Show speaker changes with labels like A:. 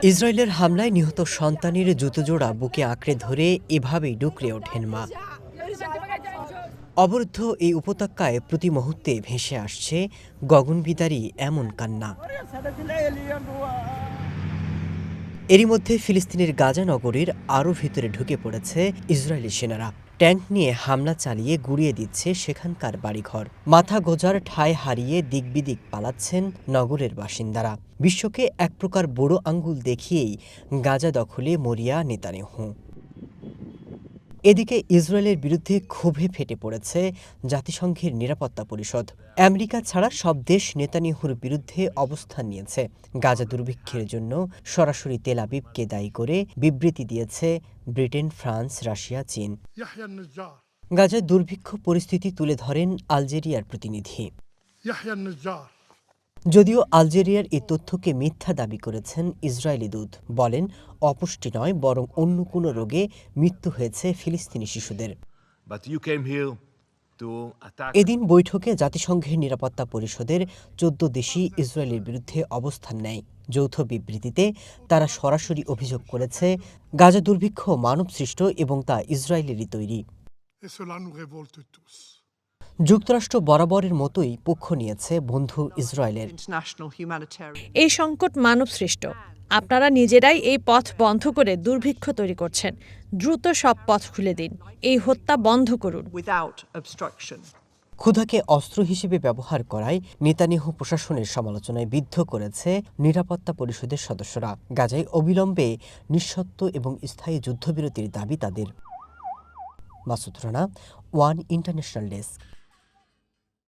A: ইসরায়েলের হামলায় নিহত সন্তানের জুতোজোড়া বুকে আঁকড়ে ধরে এভাবেই ডুকরে ওঠেন মা। অবরুদ্ধ এই উপত্যকায় প্রতি মুহূর্তে ভেসে আসছে গগনবিদারী এমন কান্না। এরই মধ্যে ফিলিস্তিনের গাজা নগরীর আরও ভিতরে ঢুকে পড়েছে ইসরায়েলি সেনারা। ট্যাঙ্ক নিয়ে হামলা চালিয়ে গুঁড়িয়ে দিচ্ছে সেখানকার বাড়িঘর। মাথা গোঁজার ঠাঁই হারিয়ে দিকবিদিক পালাচ্ছেন নগরের বাসিন্দারা। বিশ্বকে এক প্রকার বুড়ো আঙ্গুল দেখিয়েই গাজা দখলে মরিয়া নেতানিয়াহু। এদিকে ইসরায়েলের বিরুদ্ধে ক্ষোভে ফেটে পড়েছে জাতিসংঘের নিরাপত্তা পরিষদ। আমেরিকা ছাড়া সব দেশ নেতানিয়াহুর বিরুদ্ধে অবস্থান নিয়েছে। গাজা দুর্ভিক্ষের জন্য সরাসরি তেল আবিবকে দায়ী করে বিবৃতি দিয়েছে ব্রিটেন, ফ্রান্স, রাশিয়া, চীন। গাজায় দুর্ভিক্ষ পরিস্থিতি তুলে ধরেন আলজেরিয়ার প্রতিনিধি। যদিও আলজেরিয়ার এই তথ্যকে মিথ্যা দাবি করেছেন ইসরায়েলি দূত। বলেন, অপুষ্টি নয় বরং অন্য কোনো রোগে মৃত্যু হয়েছে ফিলিস্তিনি শিশুদের। এদিন বৈঠকে জাতিসংঘের নিরাপত্তা পরিষদের ১৪ দেশই ইসরায়েলের বিরুদ্ধে অবস্থান নেয়। যৌথ বিবৃতিতে তারা সরাসরি অভিযোগ করেছে গাজা দুর্ভিক্ষ মানবসৃষ্ট এবং তা ইসরায়েলেরই তৈরি। যুক্তরাষ্ট্র বরাবরের মতোই পক্ষ নিয়েছে বন্ধু ইসরায়েলের।
B: এই সংকট মানবসৃষ্ট। আপনারা নিজেরাই এই পথ বন্ধ করে দুর্ভিক্ষ তৈরি করছেন। দ্রুত সব পথ খুলে দিন। এই হত্যা বন্ধ করুন।
A: ক্ষুধাকে অস্ত্র হিসেবে ব্যবহার করায় নেতানিয়াহু প্রশাসনের সমালোচনায় বিদ্ধ করেছে নিরাপত্তা পরিষদের সদস্যরা। গাজায় অবিলম্বে নিঃশর্ত এবং স্থায়ী যুদ্ধবিরতির দাবি তাদের। Masud Rana, one international desk.